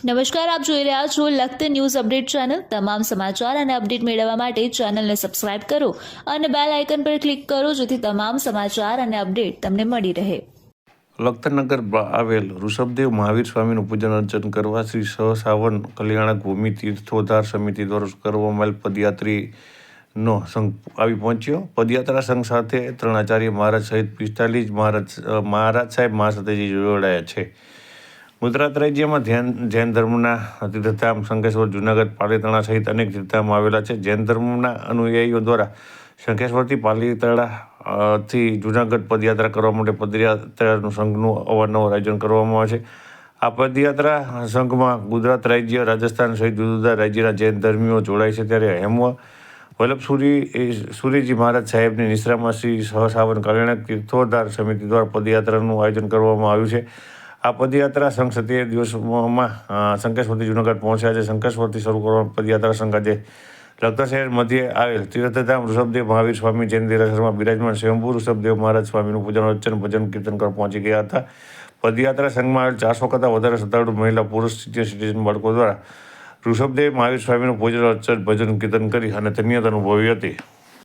નમસ્કાર, આપ જોઈ રહ્યા છો લખત ન્યૂઝ અપડેટ ચેનલ। તમામ સમાચાર અને અપડેટ મેળવવા માટે ચેનલને સબસ્ક્રાઇબ કરો અને બેલ આઇકન પર ક્લિક કરો, જેથી તમામ સમાચાર અને અપડેટ તમને મળી રહે। લખતરનગર આવેલ ઋષભદેવ મહાવીર સ્વામીનું પૂજન અર્ચન કરવા શ્રી સહસાવન કલ્યાણક ભૂમિ તીર્થોદ્ધાર સમિતિ દ્વારા કરવામાં આવેલ પદયાત્રીનો સંઘ આવી પહોંચ્યો। પદયાત્રા સંઘ સાથે 3 આચાર્ય મહારાજ સહિત 45 મહારાજ સાહેબ મહાસતેજી જોડાયા છે। ગુજરાત રાજ્યમાં જૈન ધર્મના તીર્થધામ શંખેશ્વર, જૂનાગઢ, પાલીતાણા સહિત અનેક તીર્થધામ આવેલા છે। જૈન ધર્મના અનુયાયીઓ દ્વારા શંખેશ્વરથી પાલીતાણા થી જૂનાગઢ પદયાત્રા કરવા માટે પદયાત્રા સંઘનું અવારનવાર આયોજન કરવામાં આવે છે। આ પદયાત્રા સંઘમાં ગુજરાત રાજ્ય, રાજસ્થાન સહિત જુદા જુદા રાજ્યના જૈન ધર્મીઓ જોડાય છે। ત્યારે વલ્લભ સુરીજી મહારાજ સાહેબની નિશ્રામાં શ્રી સહસાવન કલ્યાણક તીર્થોદ્ધાર સમિતિ દ્વારા પદયાત્રાનું આયોજન કરવામાં આવ્યું છે। આ પદયાત્રા સંઘ 27 દિવસમાં શંખેશ્વરથી જૂનાગઢ પહોંચ્યા છે। શંખેશ્વરથી શરૂ કરવાનો પદયાત્રા સંઘ આજે લખતર શહેર મધ્યે આવેલ તીર્થધામ ઋષભદેવ મહાવીર સ્વામી જૈન દેરાસરમાં બિરાજમાન સ્વયંભૂ ઋષભદેવ મહારાજ સ્વામીનું પૂજન અર્ચન, ભજન કીર્તન કરવા પહોંચી ગયા હતા। પદયાત્રા સંઘમાં આવેલ 400 કરતાં વધારે શ્રદ્ધાળુ મહિલા, પુરુષ, સિનિયર સિટીઝન બાળકો દ્વારા ઋષભદેવ મહાવીર સ્વામીનું પૂજન અર્ચન, ભજન કીર્તન કરી અને ધન્યતા અનુભવી હતી।